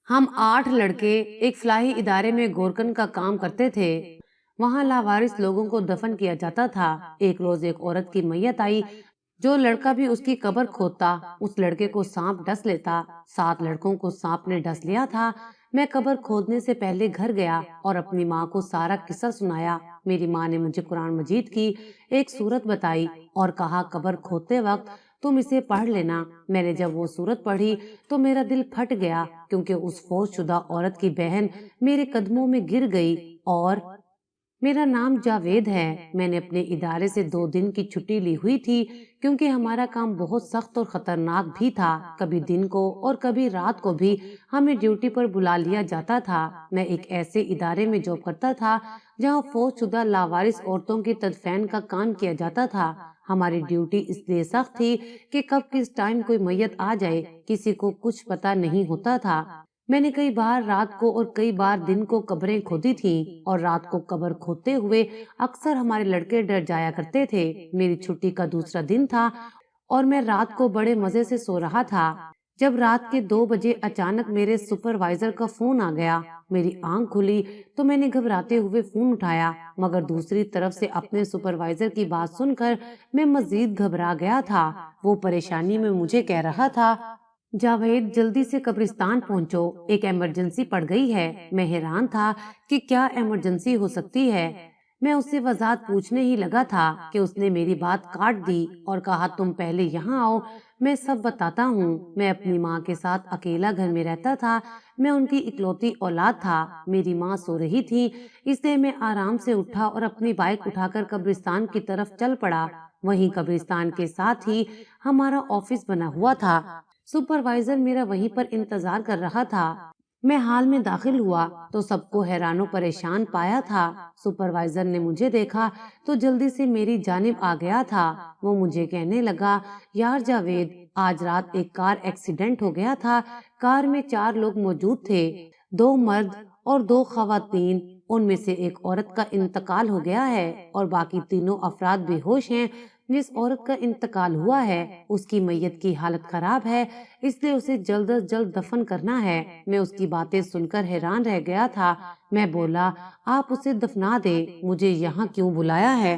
ہم 8 لڑکے ایک فلاحی ادارے میں گورکن کا کام کرتے تھے۔ وہاں لاوارث لوگوں کو دفن کیا جاتا تھا۔ ایک روز ایک عورت کی میت آئی، جو لڑکا بھی اس کی قبر کھودتا اس لڑکے کو سانپ ڈس لیتا۔ 7 لڑکوں کو سانپ نے ڈس لیا تھا۔ میں قبر کھودنے سے پہلے گھر گیا اور اپنی ماں کو سارا قصہ سنایا۔ میری ماں نے مجھے قرآن مجید کی ایک سورت بتائی اور کہا قبر کھودتے وقت تم اسے پڑھ لینا۔ میں نے جب وہ سورت پڑھی تو میرا دل پھٹ گیا، کیونکہ اس فوت شدہ عورت کی بہن میرے قدموں میں گر گئی۔ اور میرا نام جاوید ہے۔ میں نے اپنے ادارے سے 2 دن کی چھٹی لی ہوئی تھی، کیونکہ ہمارا کام بہت سخت اور خطرناک بھی تھا۔ کبھی دن کو اور کبھی رات کو بھی ہمیں ڈیوٹی پر بلا لیا جاتا تھا۔ میں ایک ایسے ادارے میں جاب کرتا تھا جہاں فوت شدہ لاوارث عورتوں کی تدفین کا کام کیا جاتا تھا۔ ہماری ڈیوٹی اس لیے سخت تھی کہ کب کس ٹائم کوئی میت آ جائے کسی کو کچھ پتہ نہیں ہوتا تھا۔ میں نے کئی بار رات کو اور کئی بار دن کو قبریں کھودی تھیں، اور رات کو قبر کھودتے ہوئے اکثر ہمارے لڑکے ڈر جایا کرتے تھے۔ میری چھٹی کا دوسرا دن تھا اور میں رات کو بڑے مزے سے سو رہا تھا جب رات کے 2 بجے اچانک میرے سپروائزر کا فون آ گیا۔ میری آنکھ کھلی تو میں نے گھبراتے ہوئے فون اٹھایا، مگر دوسری طرف سے اپنے سپروائزر کی بات سن کر میں مزید گھبرا گیا تھا۔ وہ پریشانی میں مجھے کہہ رہا تھا، جاوید جلدی سے قبرستان پہنچو، ایک ایمرجنسی پڑ گئی ہے۔ میں حیران تھا کہ کیا ایمرجنسی ہو سکتی ہے۔ میں اس سے وضاحت پوچھنے ہی لگا تھا کہ اس نے میری بات کاٹ دی اور کہا تم پہلے یہاں آؤ، میں سب بتاتا ہوں۔ میں اپنی ماں کے ساتھ اکیلا گھر میں رہتا تھا۔ میں ان کی اکلوتی اولاد تھا۔ میری ماں سو رہی تھی، اس لیے میں آرام سے اٹھا اور اپنی بائک اٹھا کر قبرستان کی طرف چل پڑا۔ وہیں قبرستان کے ساتھ ہی ہمارا آفس بنا ہوا تھا۔ سپروائزر میرا وہیں پر انتظار کر رہا تھا۔ میں ہال میں داخل ہوا تو سب کو حیران و پریشان پایا تھا۔ سپروائزر نے مجھے دیکھا تو جلدی سے میری جانب آ گیا تھا۔ وہ مجھے کہنے لگا، یار جاوید، آج رات ایک کار ایکسیڈنٹ ہو گیا تھا۔ کار میں 4 لوگ موجود تھے، 2 مرد اور 2 خواتین۔ ان میں سے ایک عورت کا انتقال ہو گیا ہے اور باقی تینوں افراد بے ہوش ہیں۔ جس عورت کا انتقال ہوا ہے اس کی میت کی حالت خراب ہے، اس لیے اسے جلد از جلد دفن کرنا ہے۔ میں اس کی باتیں سن کر حیران رہ گیا تھا۔ میں بولا، آپ اسے دفنا دیں، مجھے یہاں کیوں بلایا ہے؟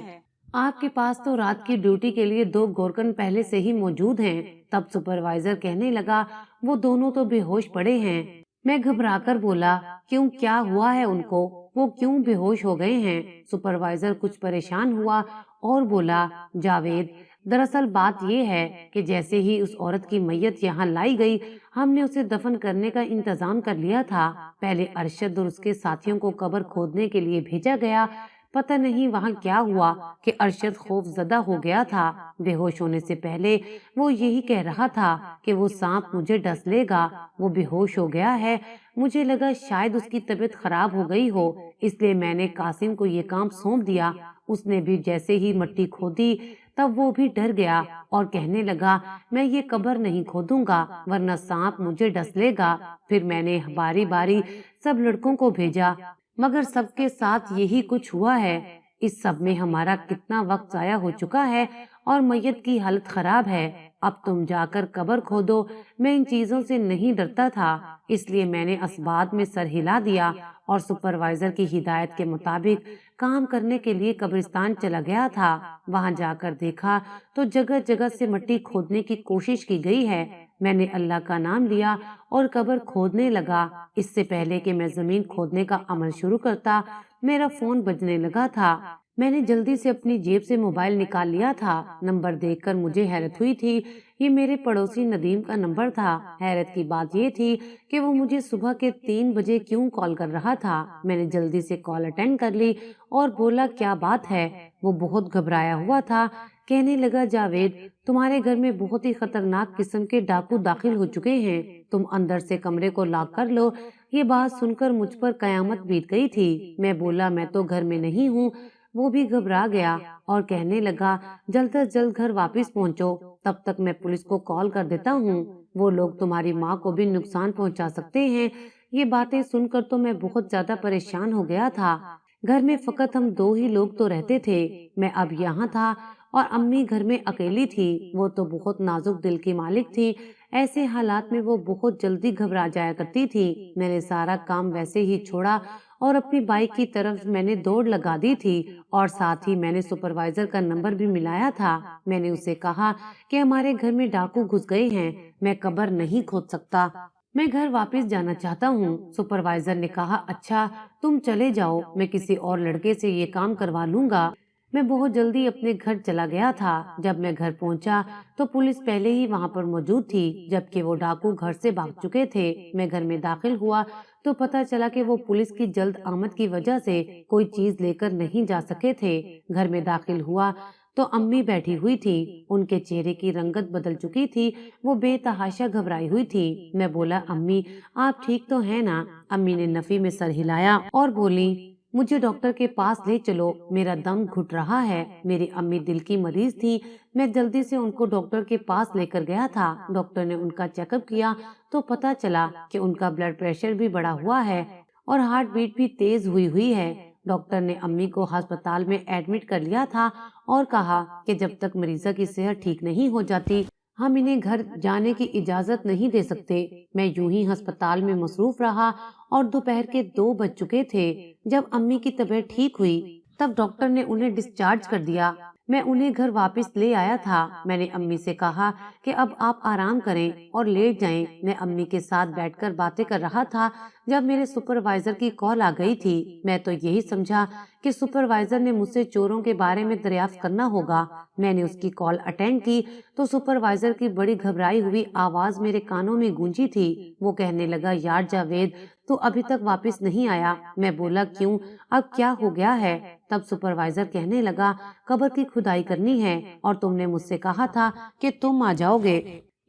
آپ کے پاس تو رات کی ڈیوٹی کے لیے 2 گورکن پہلے سے ہی موجود ہیں۔ تب سپروائزر کہنے لگا، وہ دونوں تو بے ہوش پڑے ہیں۔ میں گھبرا کر بولا، کیوں، کیا ہوا ہے ان کو، وہ کیوں بے ہوش ہو گئے ہیں؟ سپروائزر کچھ پریشان ہوا اور بولا، جاوید، دراصل بات یہ ہے کہ جیسے ہی اس عورت کی میت یہاں لائی گئی، ہم نے اسے دفن کرنے کا انتظام کر لیا تھا۔ پہلے ارشد اور اس کے ساتھیوں کو قبر کھودنے کے لیے بھیجا گیا۔ پتہ نہیں وہاں کیا ہوا کہ ارشد خوف زدہ ہو گیا تھا۔ بے ہوش ہونے سے پہلے وہ یہی کہہ رہا تھا کہ وہ سانپ مجھے ڈس لے گا۔ وہ بے ہوش ہو گیا ہے۔ مجھے لگا شاید اس کی طبیعت خراب ہو گئی ہو، اس لیے میں نے قاسم کو یہ کام سونپ دیا۔ اس نے بھی جیسے ہی مٹی کھودی تب وہ بھی ڈر گیا اور کہنے لگا، میں یہ قبر نہیں کھودوں گا ورنہ سانپ مجھے ڈس لے گا۔ پھر میں نے باری باری سب لڑکوں کو بھیجا، مگر سب کے ساتھ یہی کچھ ہوا ہے۔ اس سب میں ہمارا کتنا وقت ضائع ہو چکا ہے اور میت کی حالت خراب ہے۔ اب تم جا کر قبر کھودو۔ میں ان چیزوں سے نہیں ڈرتا تھا، اس لیے میں نے اسباب میں سر ہلا دیا اور سپروائزر کی ہدایت کے مطابق کام کرنے کے لیے قبرستان چلا گیا تھا۔ وہاں جا کر دیکھا تو جگہ جگہ سے مٹی کھودنے کی کوشش کی گئی ہے۔ میں نے اللہ کا نام لیا اور قبر کھودنے لگا۔ اس سے پہلے کہ میں زمین کھودنے کا عمل شروع کرتا، میرا فون بجنے لگا تھا۔ میں نے جلدی سے اپنی جیب سے موبائل نکال لیا تھا۔ نمبر دیکھ کر مجھے حیرت ہوئی تھی، یہ میرے پڑوسی ندیم کا نمبر تھا۔ حیرت کی بات یہ تھی کہ وہ مجھے صبح کے 3 بجے کیوں کال کر رہا تھا۔ میں نے جلدی سے کال اٹینڈ کر لی اور بولا، کیا بات ہے؟ وہ بہت گھبرایا ہوا تھا۔ کہنے لگا، جاوید، تمہارے گھر میں بہت ہی خطرناک قسم کے ڈاکو داخل ہو چکے ہیں، تم اندر سے کمرے کو لاک کر لو۔ یہ بات سن کر مجھ پر قیامت بیت گئی تھی۔ میں بولا، میں تو گھر میں نہیں ہوں۔ وہ بھی گھبرا گیا اور کہنے لگا، جلد از جلد گھر واپس پہنچو، تب تک میں پولیس کو کال کر دیتا ہوں، وہ لوگ تمہاری ماں کو بھی نقصان پہنچا سکتے ہیں۔ یہ باتیں سن کر تو میں بہت زیادہ پریشان ہو گیا تھا۔ گھر میں فقط ہم 2 ہی لوگ تو رہتے تھے، میں اب یہاں تھا اور امی گھر میں اکیلی تھی۔ وہ تو بہت نازک دل کی مالک تھی، ایسے حالات میں وہ بہت جلدی گھبرا جایا کرتی تھی۔ میں نے سارا کام ویسے ہی چھوڑا اور اپنی بائک کی طرف میں نے دوڑ لگا دی تھی، اور ساتھ ہی میں نے سپروائزر کا نمبر بھی ملایا تھا۔ میں نے اسے کہا کہ ہمارے گھر میں ڈاکو گھس گئے ہیں، میں قبر نہیں کھود سکتا، میں گھر واپس جانا چاہتا ہوں۔ سپروائزر نے کہا اچھا تم چلے جاؤ، میں کسی اور لڑکے سے یہ کام کروا لوں گا۔ میں بہت جلدی اپنے گھر چلا گیا تھا۔ جب میں گھر پہنچا تو پولیس پہلے ہی وہاں پر موجود تھی، جبکہ وہ ڈاکو گھر سے بھاگ چکے تھے۔ میں گھر میں داخل ہوا تو پتہ چلا کہ وہ پولیس کی جلد آمد کی وجہ سے کوئی چیز لے کر نہیں جا سکے تھے۔ گھر میں داخل ہوا تو امی بیٹھی ہوئی تھی، ان کے چہرے کی رنگت بدل چکی تھی، وہ بے تحاشا گھبرائی ہوئی تھی۔ میں بولا امی آپ ٹھیک تو ہیں نا؟ امی نے نفی میں سر ہلایا اور بولی مجھے ڈاکٹر کے پاس لے چلو، میرا دم گھٹ رہا ہے۔ میری امی دل کی مریض تھی، میں جلدی سے ان کو ڈاکٹر کے پاس لے کر گیا تھا۔ ڈاکٹر نے ان کا چیک اپ کیا تو پتہ چلا کہ ان کا بلڈ پریشر بھی بڑھا ہوا ہے اور ہارٹ بیٹ بھی تیز ہوئی ہے۔ ڈاکٹر نے امی کو ہسپتال میں ایڈمٹ کر لیا تھا اور کہا کہ جب تک مریضہ کی صحت ٹھیک نہیں ہو جاتی ہم انہیں گھر جانے کی اجازت نہیں دے سکتے۔ میں یوں ہی ہسپتال میں مصروف رہا اور دوپہر کے 2 بج چکے تھے۔ جب امی کی طبیعت ٹھیک ہوئی تب ڈاکٹر نے انہیں ڈسچارج کر دیا۔ میں انہیں گھر واپس لے آیا تھا۔ میں نے امی سے کہا کہ اب آپ آرام کریں اور لیٹ جائیں۔ میں امی کے ساتھ بیٹھ کر باتیں کر رہا تھا جب میرے سپروائزر کی کال آ گئی تھی۔ میں تو یہی سمجھا کہ سپروائزر نے مجھ سے چوروں کے بارے میں دریافت کرنا ہوگا۔ میں نے اس کی کال اٹینڈ کی تو سپروائزر کی بڑی گھبرائی ہوئی آواز میرے کانوں میں گونجی تھی۔ وہ کہنے لگا یار جاوید تو ابھی تک واپس نہیں آیا۔ میں بولا کیوں، اب کیا ہو گیا ہے؟ تب سپروائزر کہنے لگا قبر کی کھدائی کرنی ہے اور تم نے مجھ سے کہا تھا کہ تم آ جاؤ گے۔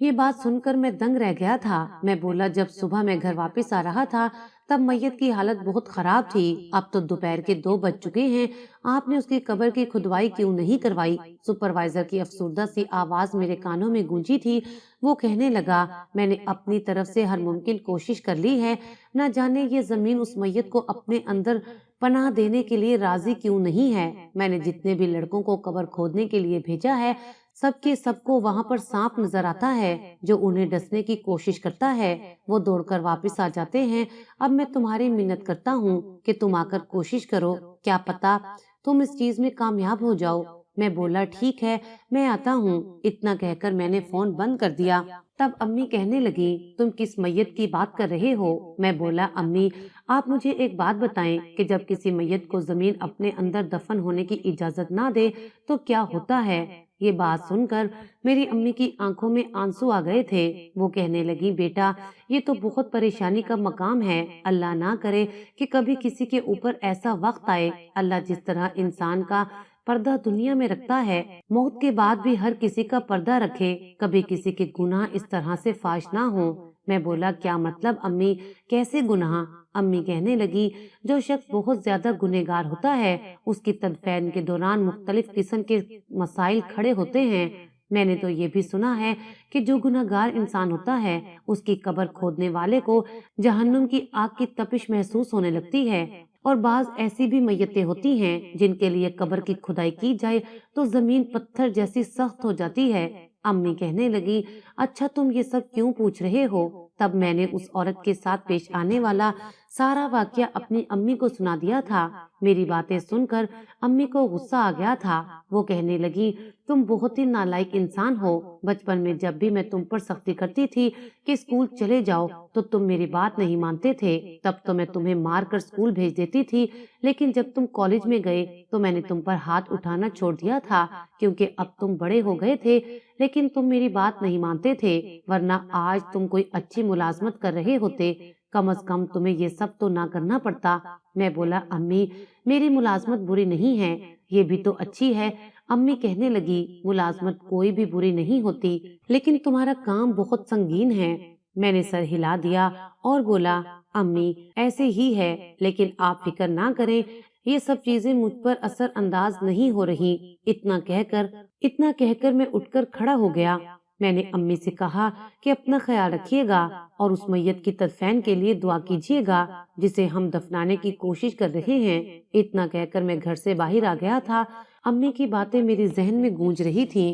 یہ بات سن کر میں دنگ رہ گیا تھا۔ میں بولا جب صبح میں گھر واپس آ رہا تھا تب میت کی حالت بہت خراب تھی، اب تو دوپہر کے 2 بج چکے ہیں، آپ نے اس کی قبر کی کھدوائی کیوں نہیں کروائی؟ سپروائزر کی افسردہ سی آواز میرے کانوں میں گونجی تھی۔ وہ کہنے لگا میں نے اپنی طرف سے ہر ممکن کوشش کر لی ہے، نہ جانے یہ زمین اس میت کو اپنے اندر پناہ دینے کے لیے راضی کیوں نہیں ہے۔ میں نے جتنے بھی لڑکوں کو قبر کھودنے کے لیے بھیجا ہے سب کے سب کو وہاں پر سانپ نظر آتا ہے جو انہیں ڈسنے کی کوشش کرتا ہے، وہ دوڑ کر واپس آ جاتے ہیں۔ اب میں تمہاری منت کرتا ہوں کہ تم آ کر کوشش کرو، کیا پتا تم اس چیز میں کامیاب ہو جاؤ۔ میں بولا ٹھیک ہے میں آتا ہوں۔ اتنا کہہ کر میں نے فون بند کر دیا۔ تب امی کہنے لگی تم کس میت کی بات کر رہے ہو؟ میں بولا امی آپ مجھے ایک بات بتائیں کہ جب کسی میت کو زمین اپنے اندر دفن ہونے کی اجازت نہ دے تو کیا ہوتا ہے؟ یہ بات سن کر میری امی کی آنکھوں میں آنسو آ گئے تھے۔ وہ کہنے لگی بیٹا یہ تو بہت پریشانی کا مقام ہے، اللہ نہ کرے کہ کبھی کسی کے اوپر ایسا وقت آئے۔ اللہ جس طرح انسان کا پردہ دنیا میں رکھتا ہے موت کے بعد بھی ہر کسی کا پردہ رکھے، کبھی کسی کے گناہ اس طرح سے فاش نہ ہوں۔ میں بولا کیا مطلب امی، کیسے گناہ؟ امی کہنے لگی جو شخص بہت زیادہ گنہگار ہوتا ہے اس کی تدفین کے دوران مختلف قسم کے مسائل کھڑے ہوتے ہیں۔ میں نے تو یہ بھی سنا ہے کہ جو گنہگار انسان ہوتا ہے اس کی قبر کھودنے والے کو جہنم کی آگ کی تپش محسوس ہونے لگتی ہے، اور بعض ایسی بھی میتیں ہوتی ہیں جن کے لیے قبر کی کھدائی کی جائے تو زمین پتھر جیسی سخت ہو جاتی ہے۔ امی کہنے لگی اچھا تم یہ سب کیوں پوچھ رہے ہو؟ تب میں نے اس عورت کے ساتھ پیش آنے والا سارا واقعہ اپنی امی کو سنا دیا تھا۔ میری باتیں سن کر امی کو غصہ آ گیا تھا۔ وہ کہنے لگی تم بہت ہی نالائق انسان ہو، بچپن میں جب بھی میں تم پر سختی کرتی تھی کہ اسکول چلے جاؤ تو تم میری بات نہیں مانتے تھے، تب تو میں تمہیں مار کر اسکول بھیج دیتی تھی، لیکن جب تم کالج میں گئے تو میں نے تم پر ہاتھ اٹھانا چھوڑ دیا تھا کیونکہ اب تم بڑے ہو گئے تھے، لیکن تم میری بات نہیں مانتے تھے، ورنہ آج تم کوئی اچھی ملازمت کر رہے ہوتے، کم از کم تمہیں یہ سب تو نہ کرنا پڑتا۔ میں بولا امی میری ملازمت بری نہیں ہے، یہ بھی تو اچھی ہے۔ امی کہنے لگی ملازمت کوئی بھی بری نہیں ہوتی، لیکن تمہارا کام بہت سنگین ہے۔ میں نے سر ہلا دیا اور بولا امی ایسے ہی ہے، لیکن آپ فکر نہ کریں، یہ سب چیزیں مجھ پر اثر انداز نہیں ہو رہی۔ اتنا کہہ کر میں اٹھ کر کھڑا ہو گیا۔ میں نے امی سے کہا کہ اپنا خیال رکھیے گا اور اس میت کی تدفین کے لیے دعا کیجیے گا جسے ہم دفنانے کی کوشش کر رہے ہیں۔ اتنا کہہ کر میں گھر سے باہر آ گیا تھا۔ امی کی باتیں میری ذہن میں گونج رہی تھیں۔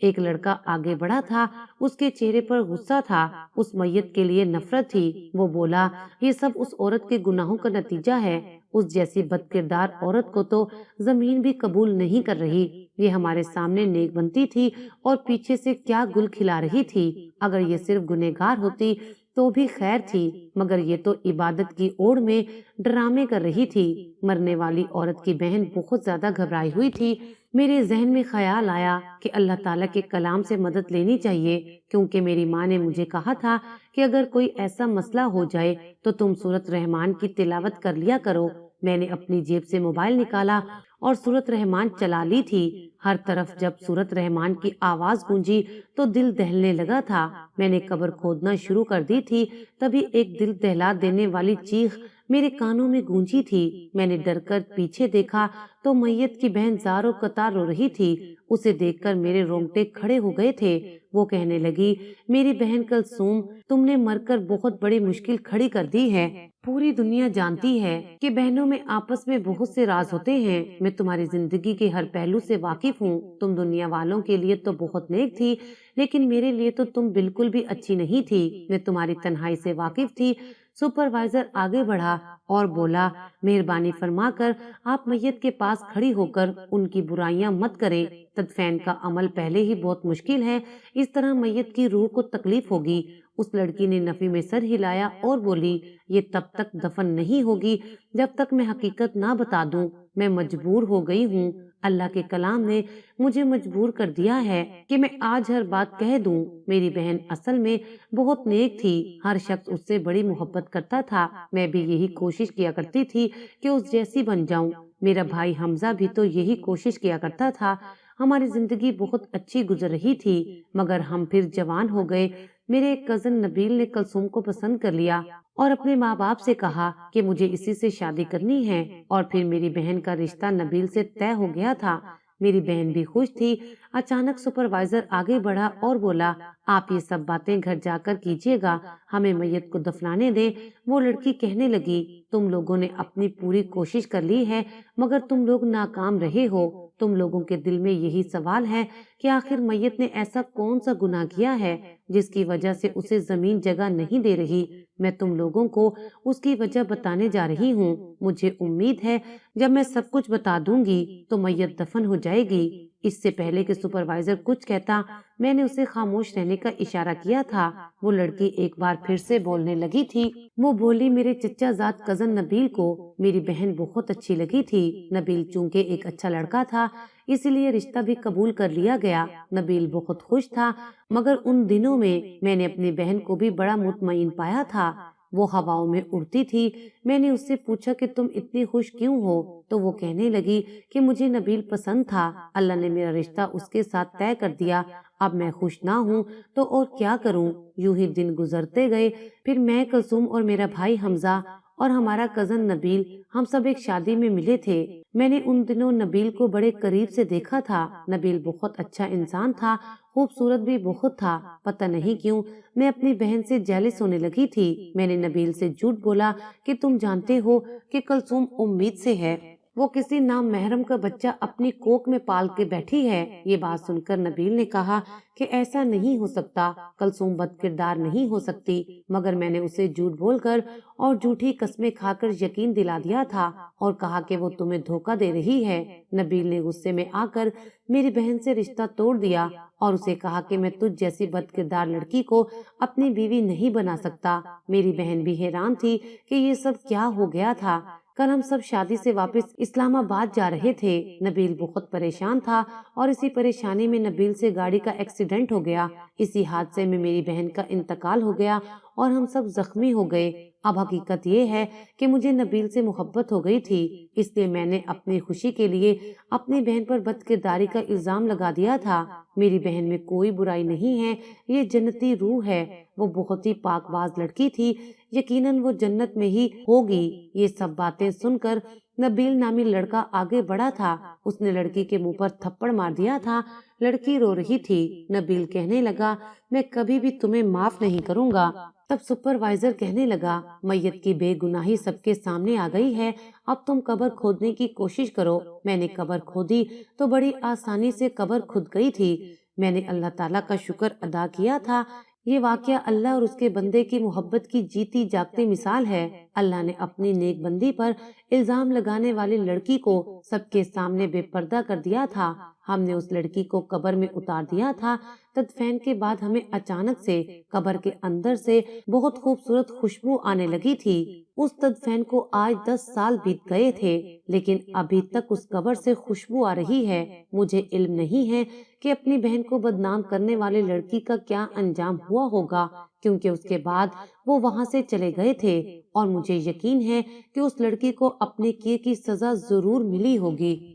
ایک لڑکا آگے بڑھا تھا، اس کے چہرے پر غصہ تھا، اس میت کے لیے نفرت تھی۔ وہ بولا، یہ سب اس عورت کے گناہوں کا نتیجہ ہے۔ اس جیسی بد کردار عورت کو تو زمین بھی قبول نہیں کر رہی۔ یہ ہمارے سامنے نیک بنتی تھی اور پیچھے سے کیا گل کھلا رہی تھی۔ اگر یہ صرف گنہگار ہوتی تو بھی خیر تھی، مگر یہ تو عبادت کی اوڑ میں ڈرامے کر رہی تھی۔ مرنے والی عورت کی بہن بہت زیادہ گھبرائی ہوئی تھی۔ میرے ذہن میں خیال آیا کہ اللہ تعالیٰ کے کلام سے مدد لینی چاہیے، کیونکہ میری ماں نے مجھے کہا تھا کہ اگر کوئی ایسا مسئلہ ہو جائے تو تم سورۃ رحمان کی تلاوت کر لیا کرو۔ میں نے اپنی جیب سے موبائل نکالا اور سورۃ رحمان چلا لی تھی۔ ہر طرف جب سورۃ رحمان کی آواز گونجی تو دل دہلنے لگا تھا۔ میں نے قبر کھودنا شروع کر دی تھی، تبھی ایک دل دہلا دینے والی چیخ میرے کانوں میں گونجی تھی۔ میں نے ڈر کر پیچھے دیکھا تو میت کی بہن زاروں قطار رو رہی تھی۔ اسے دیکھ کر میرے رونگٹے کھڑے ہو گئے تھے۔ وہ کہنے لگی، میری بہن کلثوم، تم نے مر کر بہت بڑی مشکل کھڑی کر دی ہے۔ پوری دنیا جانتی ہے کہ بہنوں میں آپس میں بہت سے راز ہوتے ہیں۔ میں تمہاری زندگی کے ہر پہلو سے واقف ہوں۔ تم دنیا والوں کے لیے تو بہت نیک تھی، لیکن میرے لیے تو تم بالکل بھی اچھی نہیں تھی۔ میں تمہاری تنہائی سے واقف تھی۔ سپروائزر آگے بڑھا اور بولا، مہربانی فرما کر آپ میت کے پاس کھڑی ہو کر ان کی برائیاں مت کریں۔ تدفین کا عمل پہلے ہی بہت مشکل ہے، اس طرح میت کی روح کو تکلیف ہوگی۔ اس لڑکی نے نفی میں سر ہلایا اور بولی، یہ تب تک دفن نہیں ہوگی جب تک میں حقیقت نہ بتا دوں۔ میں مجبور ہو گئی ہوں۔ اللہ کے کلام نے مجھے مجبور کر دیا ہے کہ میں آج ہر بات کہہ دوں۔ میری بہن اصل میں بہت نیک تھی، ہر شخص اس سے بڑی محبت کرتا تھا۔ میں بھی یہی کوشش کیا کرتی تھی کہ اس جیسی بن جاؤں۔ میرا بھائی حمزہ بھی تو یہی کوشش کیا کرتا تھا۔ ہماری زندگی بہت اچھی گزر رہی تھی، مگر ہم پھر جوان ہو گئے۔ میرے ایک کزن نبیل نے کلثوم کو پسند کر لیا اور اپنے ماں باپ سے کہا کہ مجھے اسی سے شادی کرنی ہے، اور پھر میری بہن کا رشتہ نبیل سے طے ہو گیا تھا۔ میری بہن بھی خوش تھی۔ اچانک سپروائزر آگے بڑھا اور بولا، آپ یہ سب باتیں گھر جا کر کیجیے گا، ہمیں میت کو دفنانے دیں۔ وہ لڑکی کہنے لگی، تم لوگوں نے اپنی پوری کوشش کر لی ہے، مگر تم لوگ ناکام رہے ہو۔ تم لوگوں کے دل میں یہی سوال ہے کہ آخر میت نے ایسا کون سا گناہ کیا ہے جس کی وجہ سے اسے زمین جگہ نہیں دے رہی۔ میں تم لوگوں کو اس کی وجہ بتانے جا رہی ہوں۔ مجھے امید ہے جب میں سب کچھ بتا دوں گی تو میت دفن ہو جائے گی۔ اس سے پہلے کہ سپروائزر کچھ کہتا، میں نے اسے خاموش رہنے کا اشارہ کیا تھا۔ وہ لڑکی ایک بار پھر سے بولنے لگی تھی۔ وہ بولی، میرے چچا زاد کزن نبیل کو میری بہن بہت اچھی لگی تھی۔ نبیل چونکہ ایک اچھا لڑکا تھا، اسی لیے رشتہ بھی قبول کر لیا گیا۔ نبیل بہت خوش تھا، مگر ان دنوں میں نے اپنی بہن کو بھی بڑا مطمئن پایا تھا۔ وہ ہواؤں میں اڑتی تھی۔ میں نے اس سے پوچھا کہ تم اتنی خوش کیوں ہو؟ تو وہ کہنے لگی کہ مجھے نبیل پسند تھا، اللہ نے میرا رشتہ اس کے ساتھ طے کر دیا۔ اب میں خوش نہ ہوں تو اور کیا کروں؟ یوں ہی دن گزرتے گئے۔ پھر میں، کلثوم اور میرا بھائی حمزہ اور ہمارا کزن نبیل، ہم سب ایک شادی میں ملے تھے۔ میں نے ان دنوں نبیل کو بڑے قریب سے دیکھا تھا۔ نبیل بہت اچھا انسان تھا، خوبصورت بھی بہت تھا۔ پتہ نہیں کیوں میں اپنی بہن سے جیلس ہونے لگی تھی۔ میں نے نبیل سے جھوٹ بولا کہ تم جانتے ہو کہ کلثوم امید سے ہے، وہ کسی نام محرم کا بچہ اپنی کوکھ میں پال کے بیٹھی ہے۔ یہ بات سن کر نبیل نے کہا کہ ایسا نہیں ہو سکتا، کلثوم بد کردار نہیں ہو سکتی، مگر میں نے اسے جھوٹ بول کر اور جھوٹی قسمیں کھا کر یقین دلا دیا تھا اور کہا کہ وہ تمہیں دھوکہ دے رہی ہے۔ نبیل نے غصے میں آ کر میری بہن سے رشتہ توڑ دیا اور اسے کہا کہ میں تجھ جیسی بد کردار لڑکی کو اپنی بیوی نہیں بنا سکتا۔ میری بہن بھی حیران تھی کہ یہ سب کیا ہو گیا تھا۔ کل ہم سب شادی سے واپس اسلام آباد جا رہے تھے۔ نبیل بہت پریشان تھا اور اسی پریشانی میں نبیل سے گاڑی کا ایکسیڈنٹ ہو گیا۔ اسی حادثے میں میری بہن کا انتقال ہو گیا اور ہم سب زخمی ہو گئے۔ اب حقیقت یہ ہے کہ مجھے نبیل سے محبت ہو گئی تھی، اس لیے میں نے اپنی خوشی کے لیے اپنی بہن پر بد کرداری کا الزام لگا دیا تھا۔ میری بہن میں کوئی برائی نہیں ہے، یہ جنتی روح ہے۔ وہ بہت ہی پاک باز لڑکی تھی، یقیناً وہ جنت میں ہی ہوگی۔ یہ سب باتیں سن کر نبیل نامی لڑکا آگے بڑھا تھا۔ اس نے لڑکی کے منہ پر تھپڑ مار دیا تھا۔ لڑکی رو رہی تھی۔ نبیل کہنے لگا، میں کبھی بھی تمہیں معاف نہیں کروں گا۔ تب سپروائزر کہنے لگا، میت کی بے گناہی سب کے سامنے آ گئی ہے، اب تم قبر کھودنے کی کوشش کرو۔ میں نے قبر کھودی تو بڑی آسانی سے قبر کھد گئی تھی۔ میں نے اللہ تعالیٰ کا شکر ادا کیا تھا۔ یہ واقعہ اللہ اور اس کے بندے کی محبت کی جیتی جاگتی مثال ہے۔ اللہ نے اپنی نیک بندی پر الزام لگانے والی لڑکی کو سب کے سامنے بے پردہ کر دیا تھا۔ ہم نے اس لڑکی کو قبر میں اتار دیا تھا۔ تدفین کے بعد ہمیں اچانک سے قبر کے اندر سے بہت خوبصورت خوشبو آنے لگی تھی۔ اس تدفین کو آج 10 سال بیت گئے تھے، لیکن ابھی تک اس قبر سے خوشبو آ رہی ہے۔ مجھے علم نہیں ہے کہ اپنی بہن کو بدنام کرنے والی لڑکی کا کیا انجام ہوا ہوگا، کیونکہ اس کے بعد وہ وہاں سے چلے گئے تھے، اور مجھے یقین ہے کہ اس لڑکی کو اپنے کیے کی سزا ضرور ملی ہوگی۔